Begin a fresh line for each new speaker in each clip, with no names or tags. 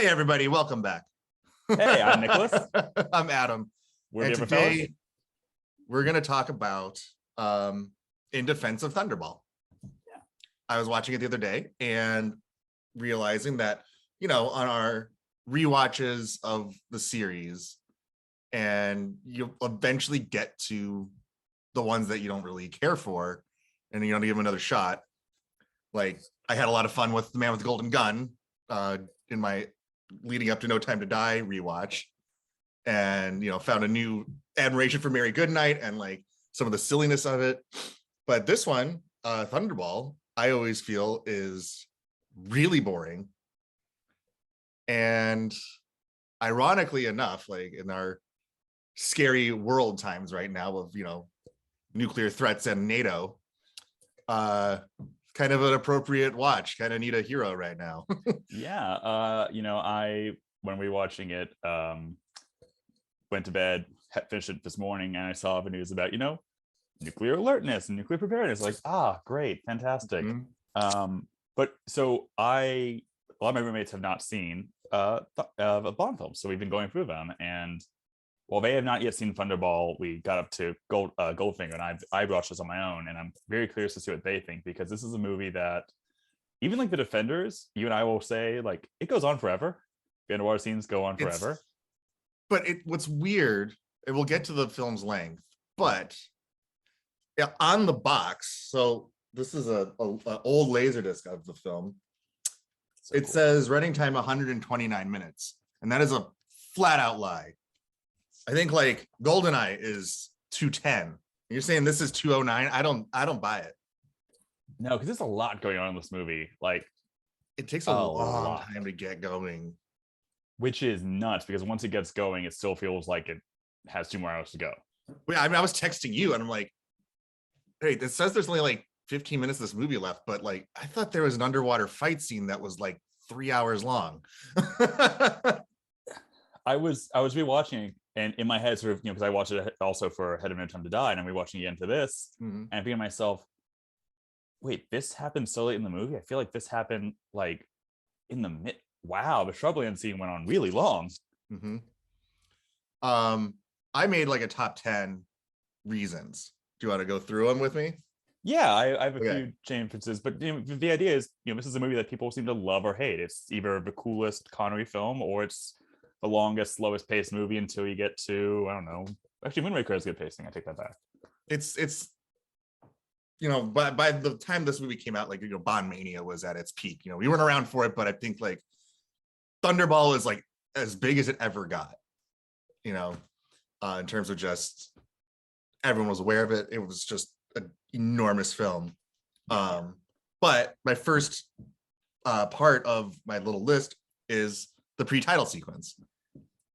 Hey, everybody, welcome back.
Hey, I'm Nicholas.
I'm Adam.
We're
and
different
today
fellas.
we're going to talk about In Defense of Thunderball.
Yeah.
I was watching it the other day and realizing that, on our rewatches of the series, and you'll eventually get to the ones that you don't really care for, and you don't give them another shot. Like, I had a lot of fun with The Man with the Golden Gun in my leading up to No Time to Die rewatch, and found a new admiration for Mary Goodnight and like some of the silliness of it. But this one, Thunderball, I always feel is really boring. And ironically enough, like in our scary world times right now of nuclear threats and NATO, kind of an appropriate watch. Kind of need a hero right now.
Yeah. When we were watching it, went to bed, finished it this morning, and I saw the news about, nuclear alertness and nuclear preparedness. Like, great, fantastic.
Mm-hmm.
But so a lot of my roommates have not seen Bond films, so we've been going through them, and while they have not yet seen Thunderball, we got up to Goldfinger, and I watched this on my own, and I'm very curious to see what they think, because this is a movie that even like The Defenders, you and I will say, like, it goes on forever. The underwater scenes go on forever.
But what's weird, and we'll get to the film's length, but on the box, so this is a old Laserdisc of the film. So it says running time 129 minutes, and that is a flat out lie. I think like GoldenEye is 210. You're saying this is 209? I don't buy it.
No, because there's a lot going on in this movie. Like,
it takes a long time to get going,
which is nuts, because once it gets going, it still feels like it has 2 more hours to go.
Yeah, I mean, I was texting you and I'm like, hey, it says there's only like 15 minutes of this movie left, but like I thought there was an underwater fight scene that was like 3 hours long.
I was rewatching, and in my head, sort of, because I watched it also for Ahead of No Time to Die, and I'm rewatching again to this, and I'm thinking to myself, wait, this happened so late in the movie? I feel like this happened like in the mid. Wow, the shrubland scene went on really long.
Mm-hmm. I made like a top 10 reasons. Do you want to go through them with me?
Yeah, I have a few changes, but the idea is, this is a movie that people seem to love or hate. It's either the coolest Connery film, or it's the longest, slowest paced movie until you get to, I don't know. Actually, Moonraker is good pacing. I take that back.
It's by the time this movie came out, like Bond Mania was at its peak. We weren't around for it, but I think like Thunderball is like as big as it ever got. In terms of just everyone was aware of it. It was just an enormous film. But my first part of my little list is the pre-title sequence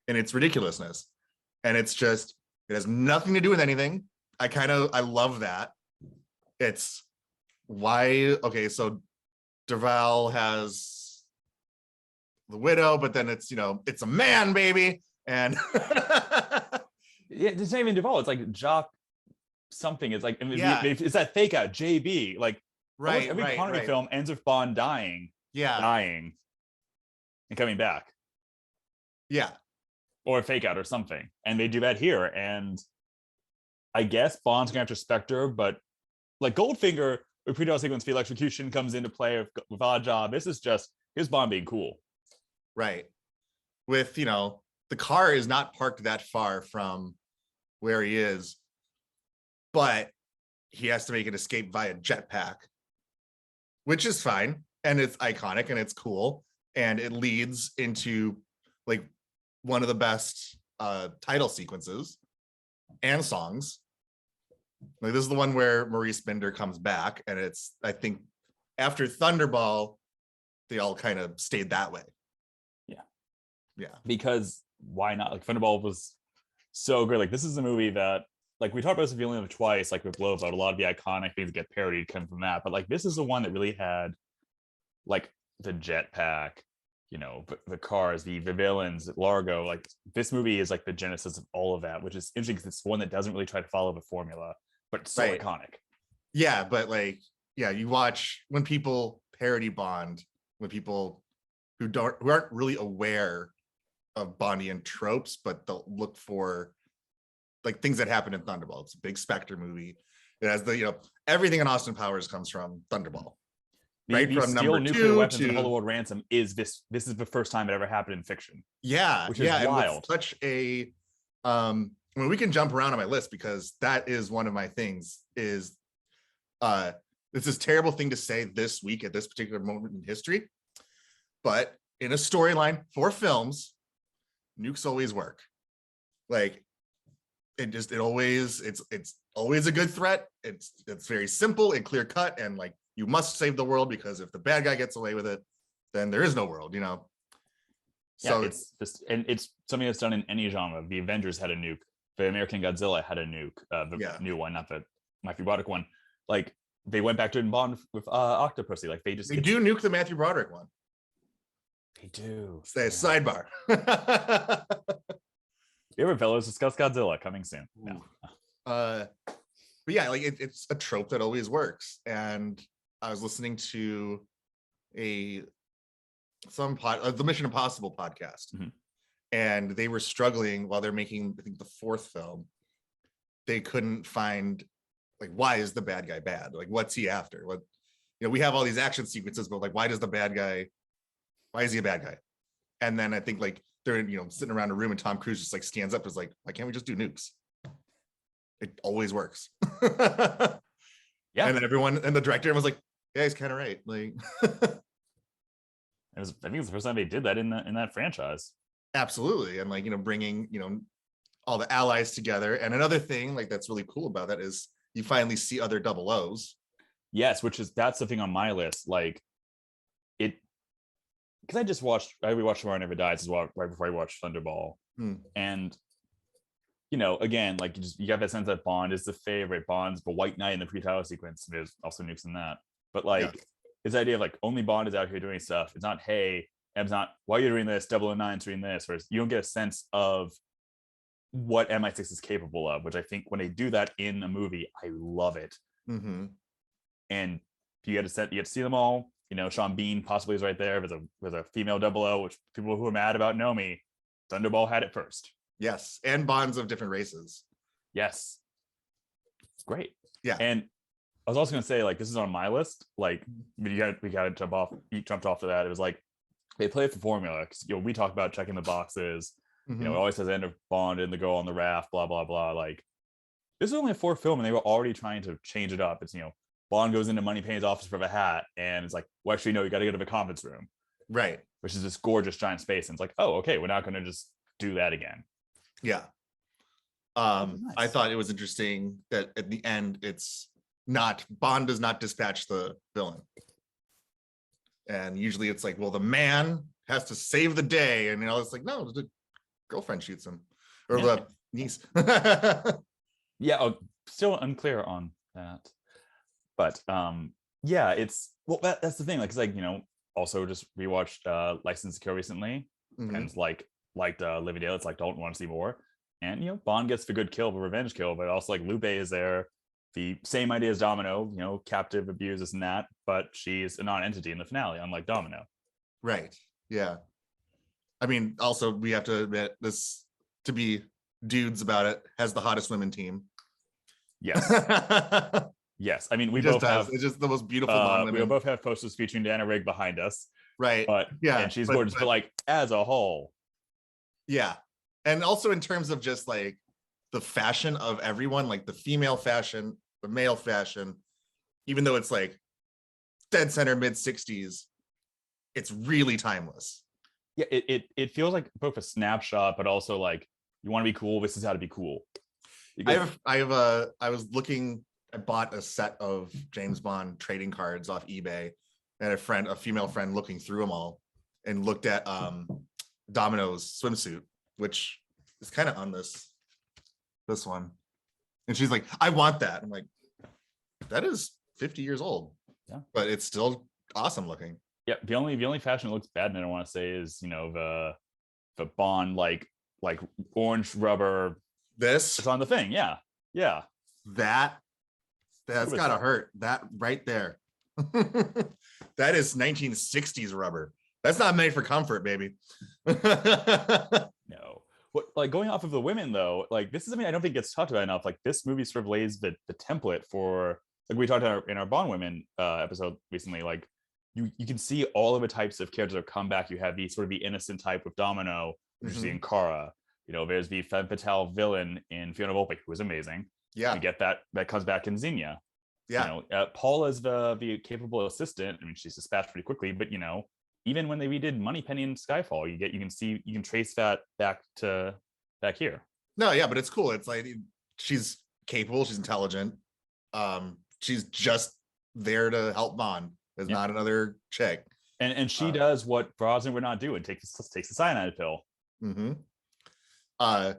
and its ridiculousness. And it has nothing to do with anything. I love that. It's why, okay, so Derval has the widow, but then it's a man, baby. And
yeah, it's not even Duvall. It's like Jock something. It's like, it's that fake out JB. Like,
right,
every Connery film ends with Bond dying, and coming back.
Yeah,
or a fake out or something, and they do that here. And I guess Bond's going after Spectre, but like Goldfinger, the pre-title sequence, the electrocution comes into play with Odd Job. This is just his Bond being cool,
right? With the car is not parked that far from where he is, but he has to make an escape via jetpack, which is fine, and it's iconic and it's cool, and it leads into like one of the best title sequences and songs. Like, this is the one where Maurice Binder comes back, and it's, I think, after Thunderball, they all kind of stayed that way. Yeah, because
why not? Like, Thunderball was so great. Like, this is a movie that, like, we talked about this feeling of twice, like with Love, but a lot of the iconic things get parodied come from that. But like, this is the one that really had like the jetpack, the cars, the villains, Largo. Like, this movie is like the genesis of all of that, which is interesting because it's one that doesn't really try to follow the formula, but it's so iconic.
Yeah, but like, you watch when people parody Bond, when people who aren't really aware of Bondian tropes, but they'll look for like things that happen in Thunderball. It's a big Spectre movie. It has the everything in Austin Powers comes from Thunderball.
The
from
steel
number
nuclear
2
weapons and
to
Hollywood Ransom is this is the first time it ever happened in fiction.
which is
wild.
And with such a I mean, we can jump around on my list because that is one of my things. Is it's this terrible thing to say this week at this particular moment in history, but in a storyline for films, nukes always work. Like it's always a good threat. It's very simple and clear cut, and like you must save the world, because if the bad guy gets away with it, then there is no world, So
yeah, it's just, and it's something that's done in any genre. The Avengers had a nuke. The American Godzilla had a nuke. The new one, not the Matthew Broderick one. Like they went back to Bond with Octopussy. Like they
do nuke the Matthew Broderick one.
They do.
Say sidebar.
You ever fellows discuss Godzilla coming soon? No.
But yeah, like it's a trope that always works. And I was listening to the Mission Impossible podcast, and they were struggling while they're making, I think, the 4th film. They couldn't find, like, why is the bad guy bad? Like, what's he after? What, we have all these action sequences, but like, why is he a bad guy? And then I think like they're sitting around a room, and Tom Cruise just like stands up and is like, why can't we just do nukes? It always works.
Yeah.
And then the director was like, yeah, he's kind of right. Like
I think it's the first time they did that in that franchise.
Absolutely. And like, bringing, all the allies together. And another thing like that's really cool about that is you finally see other double O's.
Yes, that's the thing on my list. Like it, because I rewatched Tomorrow Never Dies as well right before I watched Thunderball. And again, like you have that sense that Bond is the favorite. Bond's the White Knight in the pre-title sequence. There's also nukes in that. But like this idea of like only Bond is out here doing stuff. It's not, hey, it's not, why are you doing this? 009's doing this. Whereas you don't get a sense of what MI6 is capable of, which I think when they do that in a movie, I love it. And you get to see them all. Sean Bean possibly is right there with a female 00, which people who are mad about know me. Thunderball had it first.
Yes, and Bonds of different races.
Yes, it's great.
Yeah,
and I was also gonna say, like, this is on my list. Like, we got to jump off. You jumped off to that. It was like they play it for formula. Because we talk about checking the boxes. It always says end of Bond and the girl on the raft. Blah blah blah. Like, this is only a 4th film, and they were already trying to change it up. It's Bond goes into Moneypenny's office for a hat, and it's like, well, actually, no, you got to go to the conference room,
right? Which
is this gorgeous giant space, and it's like, oh, okay, we're not going to just do that again.
Yeah. Nice. I thought it was interesting that at the end, it's not Bond does not dispatch the villain, and usually it's like, well, the man has to save the day, and it's like, no, the girlfriend shoots him, or the niece.
Still unclear on that. But it's that's the thing. Like, it's like also just rewatched License to Kill recently, and it's like Living Daylights. Like, don't want to see more. And Bond gets the good kill, the revenge kill, but also like Lupe is there. The same idea as Domino, captive, abuse, this and that, but she's a non-entity in the finale, unlike Domino.
Right. Yeah. I mean, also we have to admit this, to be dudes about it, has the hottest women team.
Yes. Yes. I mean,
it's just the most beautiful non-women.
We both have posters featuring Diana Rigg behind us.
Right.
But and she's gorgeous, but like as a whole.
Yeah. And also in terms of just like the fashion of everyone, like the female fashion, the male fashion, even though it's like dead center mid-60s, it's really timeless.
Yeah, it feels like both a snapshot, but also like, you want to be cool, this is how to be cool.
I bought a set of James Bond trading cards off eBay, and a female friend looking through them all, and looked at Domino's swimsuit, which is kind of on this one, and she's like, I want that. I'm like, that is 50 years old, but it's still awesome looking.
Yeah, the only fashion that looks bad, and I don't want to say, is the Bond like orange rubber.
It's
on the thing. Yeah.
That's gotta hurt. That right there. That is 1960s rubber. That's not made for comfort, baby.
No. What, like, going off of the women though, like, this is something I don't think gets talked about enough. Like, this movie sort of lays the template for, like, we talked about in our Bond women episode recently. Like, you can see all of the types of characters that come back. You have the sort of the innocent type with Domino, which you see in Kara. You know, there's the femme fatale villain in Fiona Volpe, who is amazing.
Yeah,
you get that comes back in Xenia.
yeah.
You know, Paula's the capable assistant. I mean, she's dispatched pretty quickly, but you know, even when they redid Moneypenny and Skyfall, you can trace that back here.
No, yeah, but it's cool. It's like she's capable, she's intelligent. She's just there to help Bond. There's not another chick.
And she does what Brosnan would not do and takes the cyanide pill.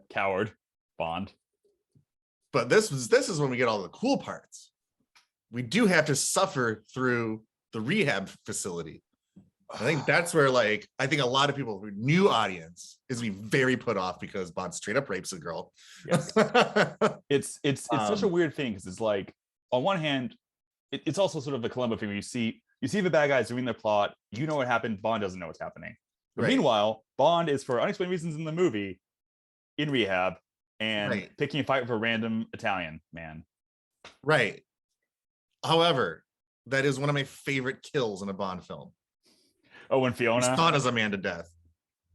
Coward, Bond.
But this is when we get all the cool parts. We do have to suffer through the rehab facility. I think that's where, like, I think a lot of people, new audience, is be very put off because Bond straight up rapes a girl.
Yes. it's such a weird thing because it's like, on one hand, it's also sort of the Columbo thing where you see the bad guys doing their plot, you know what happened, Bond doesn't know what's happening. But meanwhile, Bond is, for unexplained reasons in the movie, in rehab and picking a fight with a random Italian man.
Right. However, that is one of my favorite kills in a Bond film.
Oh, when Fiona
stuns a man to death.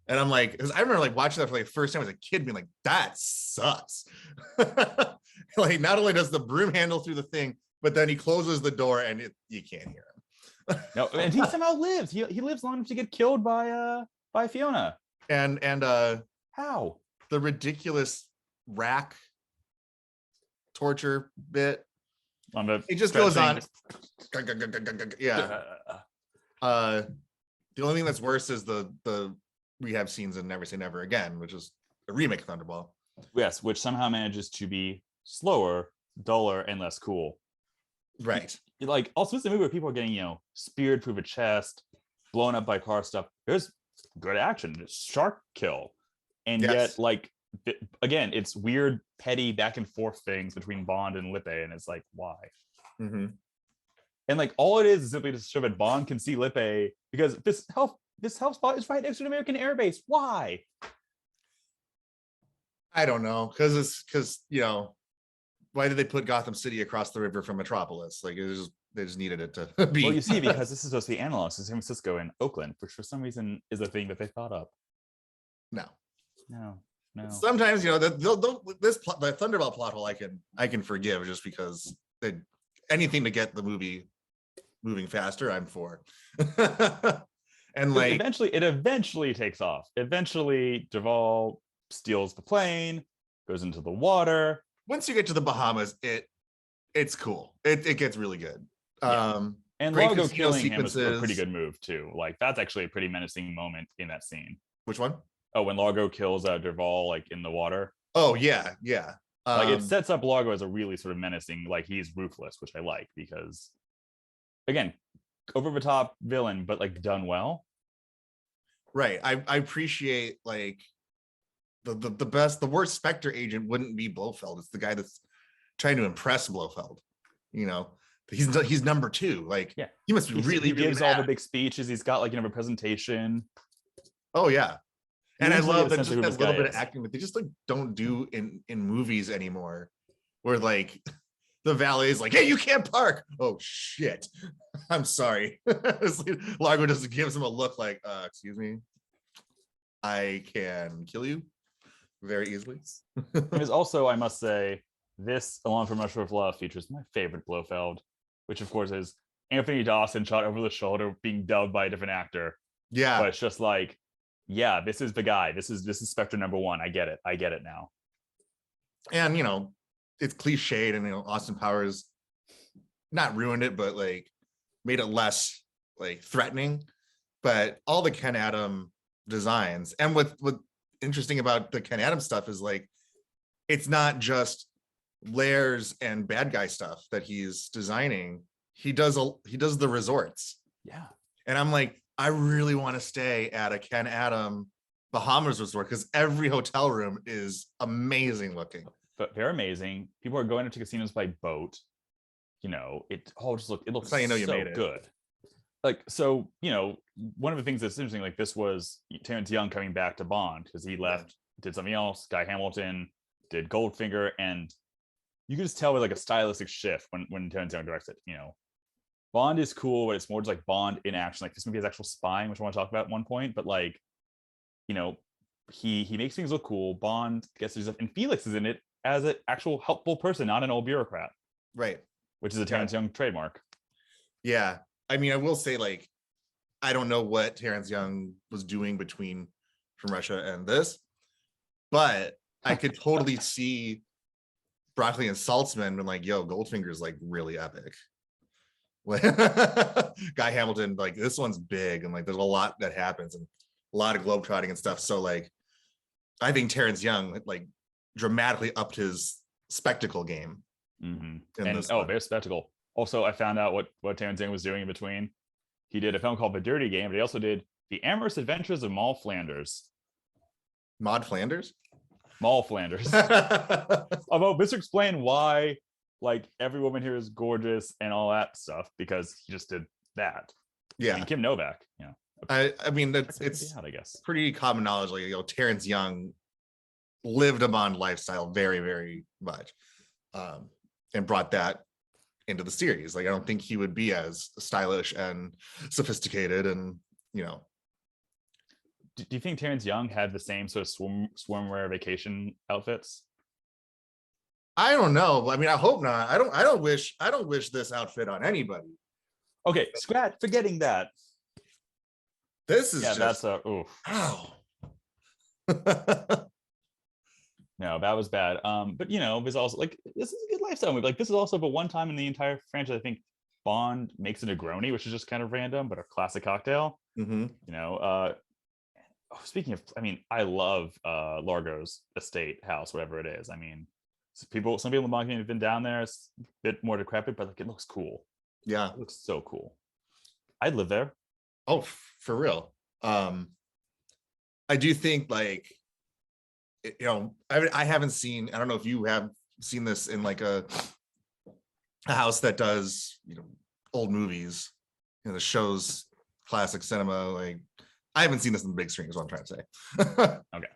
And I'm like, because I remember like watching that for like the first time as a kid, being like, that sucks. Like, not only does the broom handle through the thing, but then he closes the door and you can't hear him.
No, and he somehow lives. He lives long enough to get killed by Fiona.
And
how?
The ridiculous rack torture bit. It just goes on. Yeah. The only thing that's worse is the rehab scenes in Never Say Never Again, which is a remake of Thunderball.
Yes, which somehow manages to be slower, duller, and less cool.
Right.
Like, also, it's a movie where people are getting, you know, speared through the chest, blown up by car stuff. There's good action, shark kill. And yet, like, again, it's weird, petty back and forth things between Bond and Lippe, and it's like, why? And like, all it is simply to show that Bond can see Lippe because this health spot is right next to an American airbase. Why?
I don't know, because you know, why did they put Gotham City across the river from Metropolis? Like, they just needed it to be.
Well, you see, because this is supposed to be analog to San Francisco and Oakland, which for some reason is a thing that they thought up.
No.
Sometimes,
you know, the Thunderball plot hole I can forgive just because anything to get the movie moving faster, I'm for. And like,
it eventually takes off. Eventually, Duvall steals the plane, goes into the water.
Once you get to the Bahamas, it's cool. It gets really good.
Yeah. And Largo killing him was a pretty good move too. Like, that's actually a pretty menacing moment in that scene.
Which one?
Oh, when Largo kills Duvall, like, in the water.
Oh yeah.
Like, it sets up Largo as a really sort of menacing, like, he's ruthless, which I like because, again, over the top villain, but like done well.
Right. I appreciate, like, the worst Spectre agent wouldn't be Blofeld. It's the guy that's trying to impress Blofeld. You know, he's number two. Like, he must be really. He
gives all the big speeches. He's got, like, you know, a presentation.
Oh yeah. And I love that, just that little bit of acting that they just, like, don't do in movies anymore, where like the valet is like, hey, you can't park. Oh shit. I'm sorry. Largo just gives him a look like, excuse me, I can kill you very easily.
There's also, I must say, this, along from Russia with Love, features my favorite Blofeld, which of course is Anthony Dawson shot over the shoulder being dubbed by a different actor.
Yeah.
But it's just like, yeah, this is the guy. This is Spectre number one. I get it now.
And, you know, it's cliched, and, you know, Austin Powers not ruined it, but like made it less like threatening. But all the Ken Adam designs, and what interesting about the Ken Adam stuff is, like, it's not just layers and bad guy stuff that he's designing. He does the resorts.
Yeah.
And I'm like, I really want to stay at a Ken Adam Bahamas resort because every hotel room is amazing looking.
But they're amazing. People are going into casinos by boat. You know, it looks
how you know you
so
made it.
good. like, so, you know, one of the things that's interesting, like this was Terrence Young coming back to Bond because he left, did something else. Guy Hamilton did Goldfinger, and you can just tell with like a stylistic shift when Terrence Young directs it. You know, Bond is cool, but it's more just like Bond in action. Like this movie has actual spying, which I want to talk about at one point. But like, you know, he makes things look cool. Bond gets his stuff, and Felix is in it as an actual helpful person, not an old bureaucrat,
Right.
which is a Terrence Young trademark.
Yeah. I mean, I will say, like, I don't know what Terrence Young was doing between From Russia and this, but I could totally see Broccoli and Saltzman been like, yo, Goldfinger's like really epic. Guy Hamilton, like, this one's big, and like there's a lot that happens and a lot of globetrotting and stuff. So like I think Terrence Young like dramatically upped his spectacle game.
And there's spectacle. Also, I found out what Terrence Young was doing in between. He did a film called The Dirty Game, but he also did The Amorous Adventures of Maud Flanders.
Maud Flanders?
Maud Flanders. Although this explain why like every woman here is gorgeous and all that stuff, because he just did that.
Yeah.
I mean, Kim Novak, you know.
I mean, it's
I guess
pretty common knowledge. Like, you know, Terrence Young lived a Bond lifestyle very, very much, and brought that into the series. Like, I don't think he would be as stylish and sophisticated, and you know.
Do you think Terrence Young had the same sort of swimwear vacation outfits?
I don't know. I mean, I hope not. I don't wish this outfit on anybody.
Okay, forgetting that.
This is
that's a oof.
Ow.
No, that was bad. But you know, there's also like this is a good lifestyle movie. Like this is also the one time in the entire franchise I think Bond makes a Negroni, which is just kind of random, but a classic cocktail.
Mm-hmm.
You know, speaking of, I mean, I love Largo's estate house, whatever it is. I mean, some people in the Bond community have been down there. It's a bit more decrepit, but like it looks cool.
Yeah,
it looks so cool. I'd live there.
Oh, for real. I do think, like, you know, I haven't seen, I don't know if you have seen this in like a house that does, you know, old movies, you know, that shows classic cinema. Like, I haven't seen this in the big screen is what I'm trying to say.
Okay.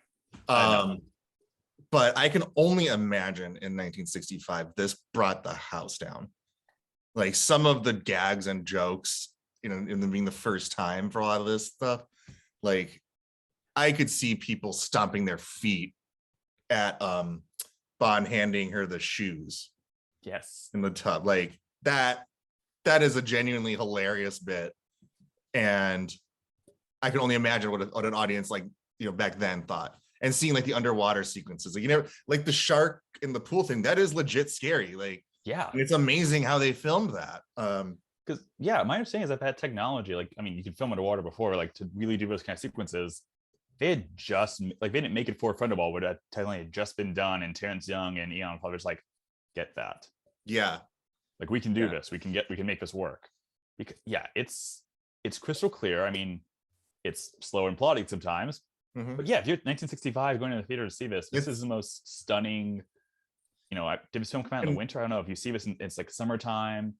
But I can only imagine in 1965, this brought the house down. Like some of the gags and jokes, you know, in them being the first time for a lot of this stuff, like I could see people stomping their feet at Bond handing her the shoes.
Yes.
In the tub. Like that is a genuinely hilarious bit. And I can only imagine what an audience like, you know, back then thought. And seeing like the underwater sequences, like, you know, like the shark in the pool thing, that is legit scary. Like,
yeah,
it's amazing how they filmed that.
Because yeah, my understanding is that that technology, like, I mean, you could film underwater before, like to really do those kind of sequences, they had just like they didn't make it for Thunderball, but that technically had just been done, and Terrence Young and Eon probably just like, get that.
Yeah.
Like we can do this. We can make this work. Because yeah, it's crystal clear. I mean, it's slow and plotting sometimes.
Mm-hmm.
But yeah, if you're 1965 going to the theater to see this, this is the most stunning. You know, did this film come out in the winter? I don't know. If you see this, it's like summertime,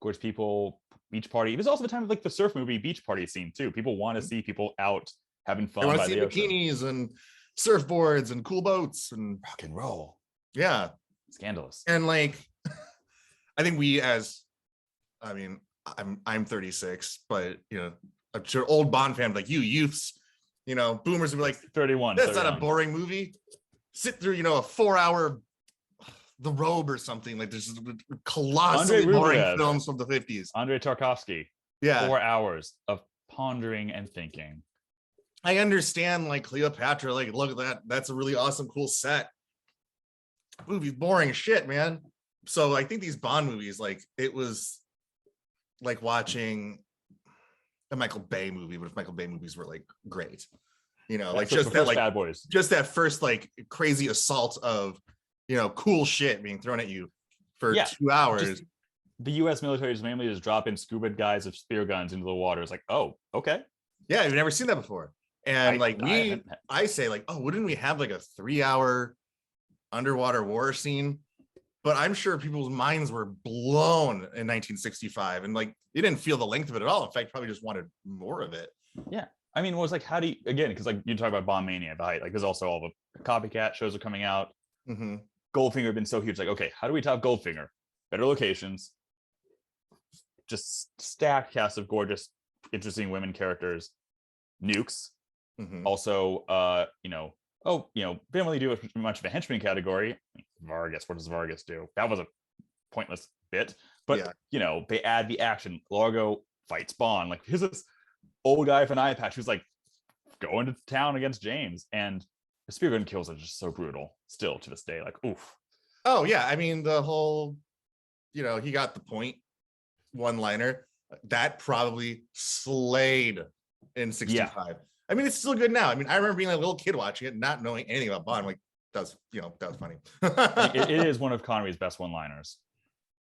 gorgeous people, beach party. It was also the time of like the surf movie beach party scene too. People want to see people out having fun.
They want to see bikinis and surfboards and cool boats and
rock and roll.
Yeah,
scandalous.
And like, I think I mean, I'm 36, but you know, I'm sure old Bond fan like you youths, you know, boomers would be like
31.
That's not a boring movie. Sit through, you know, a 4-hour The Robe or something. Like there's colossally boring films from the 50s.
Andrei Tarkovsky.
Yeah.
4 hours of pondering and thinking.
I understand like Cleopatra, like look at that. That's a really awesome, cool set. Movie's boring as shit, man. So I think these Bond movies, like it was like watching a Michael Bay movie, but if Michael Bay movies were like great, you know, like just that, like
Bad Boys.
Just that first like crazy assault of, you know, cool shit being thrown at you for 2 hours.
The U.S. military is mainly just dropping scuba guys with spear guns into the water. It's like, oh, okay.
Yeah, you've never seen that before. And I say like, oh, wouldn't we have like a 3-hour underwater war scene? but I'm sure people's minds were blown in 1965, and like they didn't feel the length of it at all. In fact, probably just wanted more of it.
Yeah. I mean, it was like, how do you, again, because like you talk about Bond Mania at the height, like there's also all the copycat shows are coming out.
Mm-hmm.
Goldfinger had been so huge. Like, okay, how do we top Goldfinger? Better locations, just stacked cast of gorgeous, interesting women characters, nukes.
Mm-hmm.
Also, didn't really do much of a henchman category. Vargas, what does Vargas do? That was a pointless bit, but they add the action. Largo fights Bond. Like, here's this old guy with an eye patch who's like going to town against James, and the spear gun kills are just so brutal still to this day. Like, oof.
Oh yeah, I mean the whole, he got the point one-liner that probably slayed in 65. Yeah. I mean, it's still good now. I mean, I remember being a little kid watching it, not knowing anything about Bond. I'm like, that was funny.
it is one of Connery's best one-liners.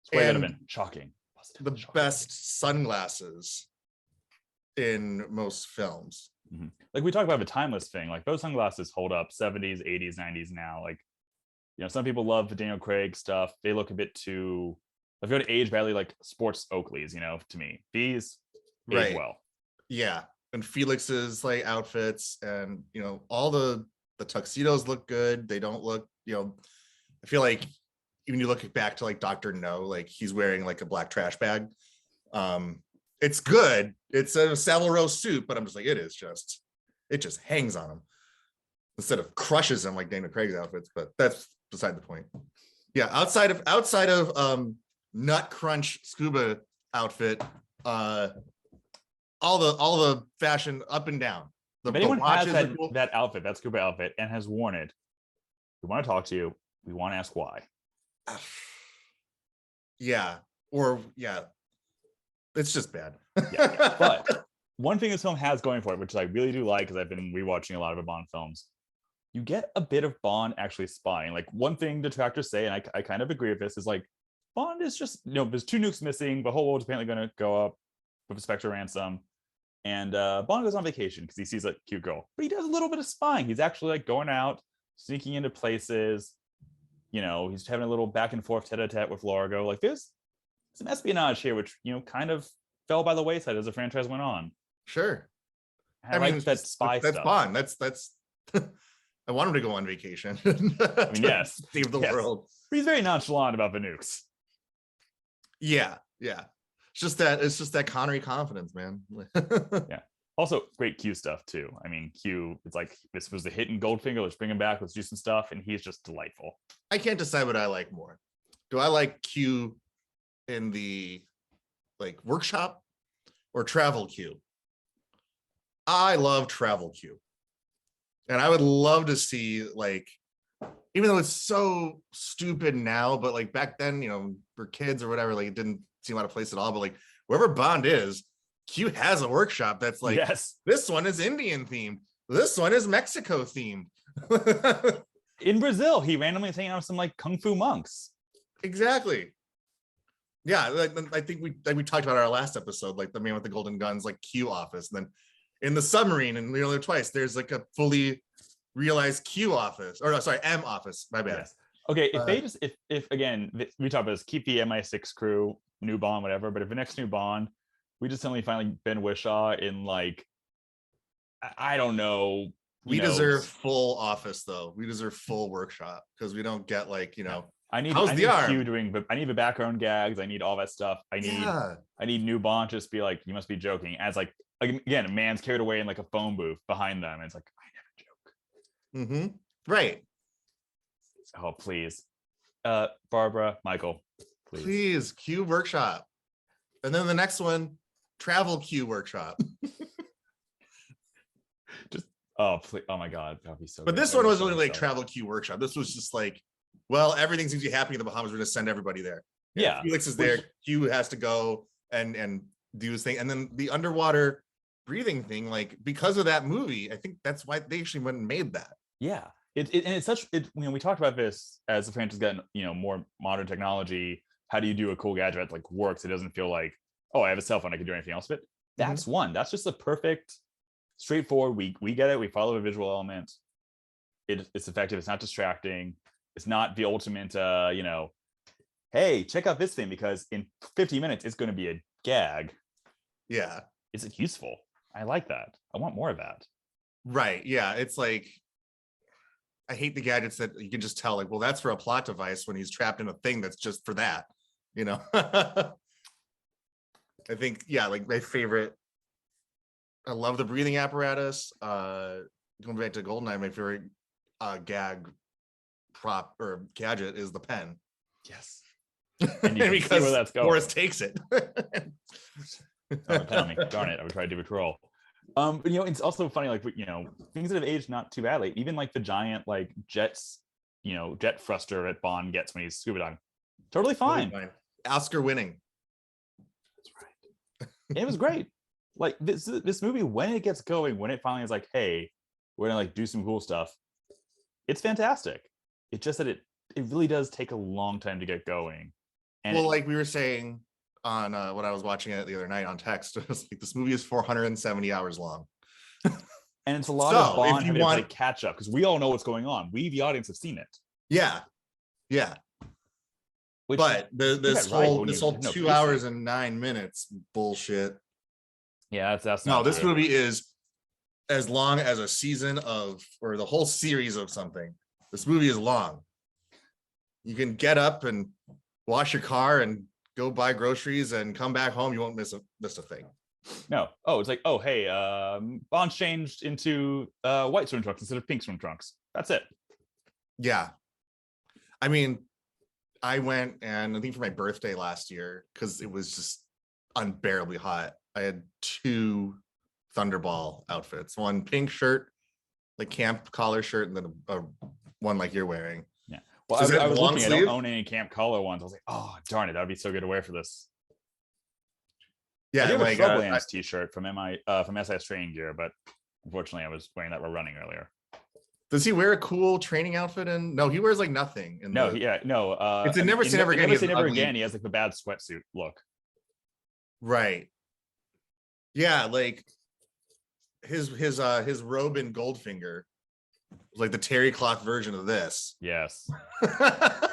It's way better than shocking.
The best sunglasses in most films.
Mm-hmm. Like we talk about the timeless thing, like those sunglasses hold up 70s, 80s, 90s now. Like, some people love the Daniel Craig stuff. They look a bit too, if you go to age badly, like sports Oakleys, to me. These age well.
Yeah. And Felix's like outfits and, all the tuxedos look good. They don't look, I feel like even you look back to like Dr. No, like he's wearing like a black trash bag. It's good. It's a Savile Row suit, but I'm just like, it just hangs on him instead of crushes him like Daniel Craig's outfits. But that's beside the point. Yeah, outside of Nut Crunch scuba outfit, all the fashion up and down.
If anyone has that outfit, that scuba outfit, and has worn it, we want to talk to you. We want to ask why.
Yeah, it's just bad.
But one thing this film has going for it, which I really do like, because I've been rewatching a lot of the Bond films, you get a bit of Bond actually spying. Like, one thing detractors say, and I kind of agree with this, is like, Bond is just, there's 2 nukes missing. The whole world's apparently going to go up with a Spectre ransom. And Bond goes on vacation because he sees a cute girl. But he does a little bit of spying. He's actually like going out, sneaking into places. He's having a little back and forth tete-a-tete with Largo. Like, there's some espionage here, which, kind of fell by the wayside as the franchise went on.
Sure.
I mean, like that spy
that's
stuff.
Bond. That's I want him to go on vacation.
I mean, yes.
Save the world.
But he's very nonchalant about the nukes.
Yeah. It's just that Connery confidence, man.
Yeah. Also, great Q stuff too. I mean, Q, it's like this was the hit in Goldfinger. Let's bring him back. Let's do some stuff, and he's just delightful.
I can't decide what I like more. Do I like Q in the like workshop or travel Q? I love travel Q, and I would love to see, like, even though it's so stupid now, but like back then, for kids or whatever, like it didn't seem out of place at all. But like wherever Bond is, Q has a workshop that's like, yes, this one is Indian themed, this one is Mexico themed.
In Brazil, he randomly is hanging out with some like kung fu monks.
Exactly. Yeah, like, I think we talked about our last episode, like the man with the golden guns, like Q office. And then in the submarine and Leonardo twice, there's like a fully realized Q office, or no, sorry, M office. My bad.
Yes. Okay, if they just if again we talk about this, keep the MI6 crew, new Bond, whatever. But if the next new Bond, we just suddenly find like Ben Whishaw in like, I don't know.
We deserve full office though. We deserve full workshop because we don't get like,
I need Q doing, but I need the background gags. I need all that stuff. I need new Bond to just be like, you must be joking. As like again, a man's carried away in like a phone booth behind them. And it's like, I never joke.
Mm-hmm. Right.
Oh, please. Barbara, Michael,
please Q workshop. And then the next one, travel Q workshop.
Just oh my god, that'd be so
but
good.
This one wasn't really like travel Q workshop. This was just like, well, everything seems to be happening in the Bahamas, we're gonna send everybody there.
Yeah,
Felix is there, Q has to go and do his thing. And then the underwater breathing thing, like because of that movie, I think that's why they actually went and made that.
Yeah, it's such we talked about this as the franchise gotten more modern technology. How do you do a cool gadget that like works? It doesn't feel like, oh, I have a cell phone, I can do anything else with it. That's one. That's just the perfect, straightforward. We get it. We follow a visual element. It's effective. It's not distracting. It's not the ultimate, hey, check out this thing because in 50 minutes it's going to be a gag.
Yeah.
Is it useful? I like that. I want more of that.
Right. Yeah. It's like, I hate the gadgets that you can just tell, like, well, that's for a plot device when he's trapped in a thing that's just for that, you know? I think, yeah, like my favorite, I love the breathing apparatus. Going back to Goldeneye, my favorite gag prop or gadget is the pen.
Yes. And you can see where that's going.
Boris takes it.
Oh, pen on me. Darn it. I would try to do a troll. But it's also funny, like, things that have aged not too badly. Even like the giant like jets, jet thruster that Bond gets when he's scuba diving. Totally fine.
Oscar winning.
That's right. It was great. Like this movie, when it gets going, when it finally is like, hey, we're gonna like do some cool stuff, it's fantastic. It's just that it really does take a long time to get going. And
well, like we were saying on when I was watching it the other night on text, it was like this movie is 470 hours long.
And it's a lot of Bond having to play catch up because we all know what's going on. We, the audience, have seen it.
Yeah. But this whole 2 hours and 9 minutes bullshit.
Yeah, that's
no. This movie is as long as a season of, or the whole series of something. This movie is long. You can get up and wash your car and go buy groceries and come back home. You won't miss a thing.
No. Oh, it's like, oh, hey, Bond changed into white swim trunks instead of pink swim trunks. That's it.
Yeah. I mean, I went, and I think for my birthday last year, because it was just unbearably hot, I had 2 Thunderball outfits. One pink shirt, like camp collar shirt, and then a one like you're wearing.
Yeah. Well, I was looking. I don't own any camp collar ones. I was like, oh, darn it, that would be so good to wear for this. Yeah, I do have a Shrublands t-shirt from SAS Training Gear, but unfortunately, I was wearing that while running earlier.
Does he wear a cool training outfit? No, he wears like nothing.
It's
a Never Say Never Again.
Never Say Never Again. He has like the bad sweatsuit look.
Right. Yeah, like his robe in Goldfinger was like the terry cloth version of this.
Yes.
I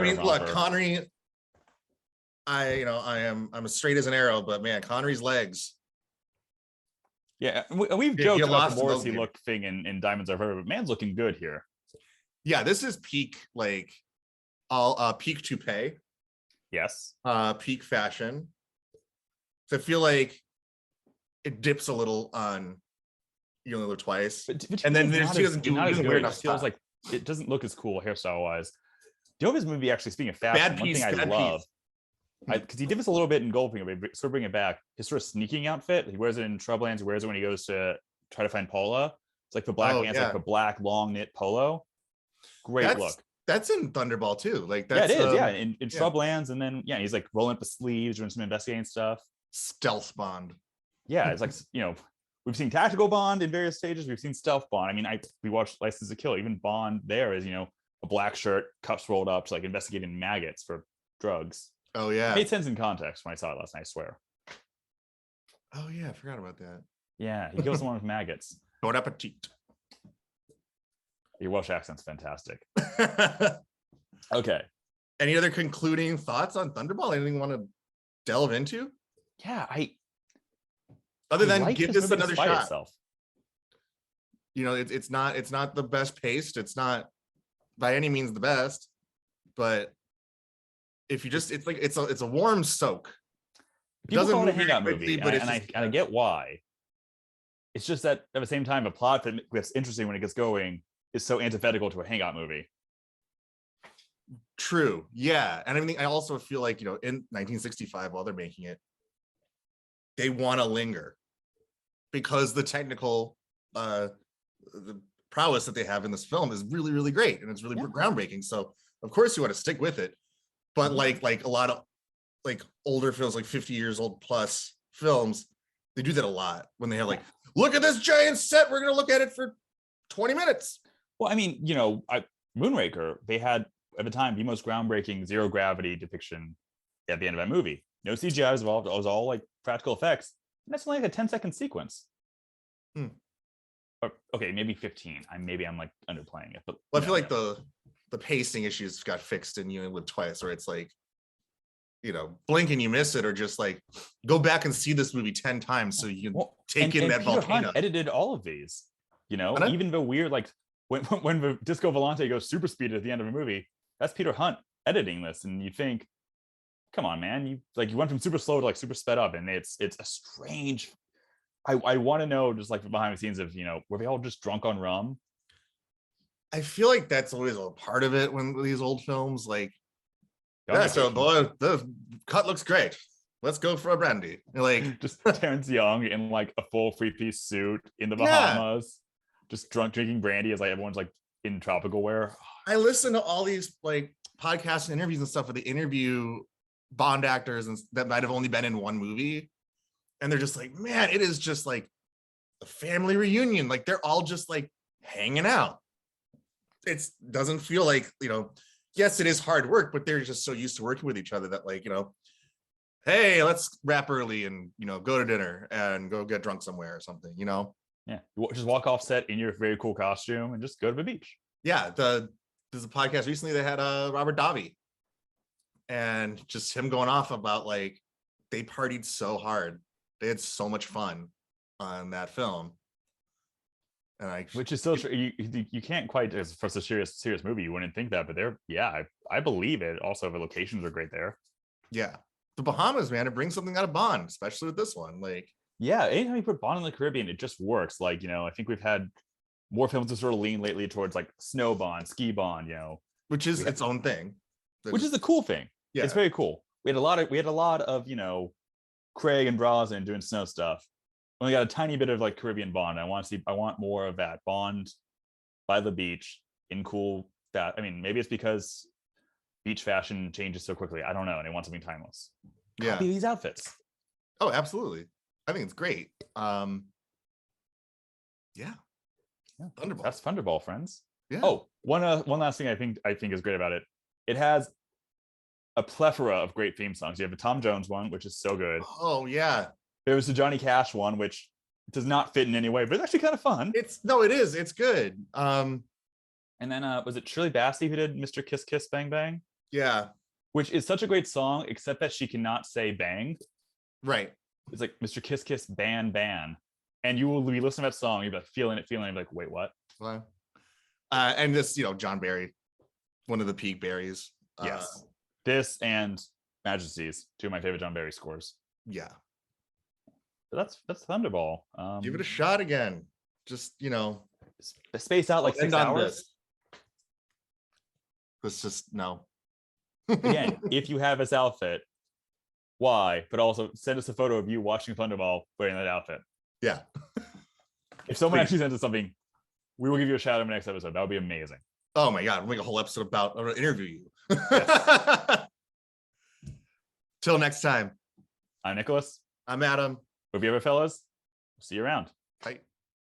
mean, look, Connery. I'm as straight as an arrow, but man, Connery's legs.
Yeah, we've joked about the Morrissey look thing in Diamonds Are Forever, but man's looking good here.
Yeah, this is peak, like all peak toupee.
Yes.
Peak fashion. So I feel like it dips a little on You Only Live Twice, but
and then she doesn't wear enough stuff. Feels like it doesn't look as cool hairstyle wise. Dova's movie, actually, speaking of fashion, one thing I love. Because he did this a little bit in Goldfinger, but sort of bring it back. His sort of sneaking outfit, he wears it in Shrublands, he wears it when he goes to try to find Paula. It's like the black pants, like the black long knit polo. Great look.
That's in Thunderball too. Like that's,
yeah, it is. Yeah, in Shrublands, and then he's like rolling up the sleeves, doing some investigating stuff.
Stealth Bond.
Yeah, it's like we've seen tactical Bond in various stages. We've seen stealth Bond. I mean, we watched License to Kill. Even Bond there is a black shirt, cuffs rolled up, to like investigating maggots for drugs.
Oh yeah,
it made sense in context when I saw it last night, I swear.
Oh yeah, I forgot about that.
Yeah, he kills someone with maggots.
Bon appetit.
Your Welsh accent's fantastic. Okay.
Any other concluding thoughts on Thunderball? Anything you want to delve into?
Yeah,
other than give this another shot.
Itself.
It's not the best paced. It's not by any means the best, but if you just, it's a warm soak.
It doesn't call it a hangout movie, but I get why. It's just that at the same time, a plot that's interesting when it gets going is so antithetical to a hangout movie.
True. Yeah. And I also feel like, in 1965, while they're making it, they want to linger because the technical the prowess that they have in this film is really, really great. And it's really groundbreaking. So of course you want to stick with it. But like a lot of like older films, like 50 years old plus films, they do that a lot when they have like, look at this giant set. We're going to look at it for 20 minutes.
Well, I mean, Moonraker, they had at the time the most groundbreaking zero gravity depiction at the end of that movie. No CGI was involved. It was all like practical effects. And that's only like a 10-second sequence. Or, okay, maybe 15. I'm like underplaying it. But
I feel like the pacing issues got fixed in You Only Live Twice, where it's like, blink and you miss it, or just like go back and see this movie 10 times so you can take in that
Peter
volcano.
Hunt edited all of these,
know?
even the weird, like when the Disco Volante goes super speed at the end of a movie, that's Peter Hunt editing this. And you think, come on, man, you went from super slow to like super sped up, and it's a strange. I want to know, just like behind the scenes of, were they all just drunk on rum?
I feel like that's always a part of it when these old films, like,
Y'all
yeah,
get
so
vacation.
the cut looks great. Let's go for a brandy. Like,
Just Terrence Young in like a full 3-piece suit in the
yeah,
Bahamas, just drunk drinking brandy as like everyone's like in tropical wear.
I listen to all these like podcasts and interviews and stuff where they interview Bond actors and that might have only been in one movie, and they're just like, man, it is just like a family reunion. Like they're all just like hanging out. It doesn't feel like, yes, it is hard work, but they're just so used to working with each other that like, hey, let's wrap early and go to dinner and go get drunk somewhere or something.
Yeah, just walk off set in your very cool costume and just go to the beach.
Yeah, there's a podcast recently that had Robert Davi, and just him going off about like they partied so hard, they had so much fun on that film, and
which is so true. You can't quite, as for a serious movie, you wouldn't think that, but I believe it. Also, the locations are great there.
Yeah, the Bahamas, man, it brings something out of Bond, especially with this one. Like,
yeah, anytime you put Bond in the Caribbean, it just works. Like, I think we've had more films that sort of lean lately towards like snow Bond, ski Bond,
which is its own thing.
Which is a cool thing. Yeah, it's very cool. We had a lot of Craig and Brosnan doing snow stuff. Only got a tiny bit of like Caribbean Bond. I want more of that Bond by the beach in cool. That, I mean, maybe it's because beach fashion changes so quickly. I don't know, and they want something timeless.
Yeah,
copy these outfits.
Oh, absolutely. I think it's great. Yeah. Thunderball.
That's Thunderball, friends.
Yeah.
Oh, one last thing I think is great about it. It has a plethora of great theme songs. You have the Tom Jones one, which is so good.
Oh yeah.
There's the Johnny Cash one, which does not fit in any way, but it's actually kind of fun.
It is. It's good.
And then was it Shirley Bassey who did Mr. Kiss Kiss Bang Bang?
Yeah.
Which is such a great song, except that she cannot say bang.
Right.
It's like Mr. Kiss Kiss Ban Ban. And you will be listening to that song, you'll be like feeling like, wait, what?
And this, John Barry, one of the peak Barrys.
Yes. This and Majesty's, two of my favorite John Barry scores.
Yeah.
But that's Thunderball.
Give it a shot again. Just,
space out like 6 hours.
Let's just no.
Again, if you have this outfit, why? But also send us a photo of you watching Thunderball wearing that outfit.
Yeah.
If someone actually sends us something, we will give you a shout out in the next episode. That would be amazing.
Oh my God. We'll make a whole episode I'm going to interview you.
Yes.
Till next time.
I'm Nicholas.
I'm Adam.
Hope you ever, fellas. See you around.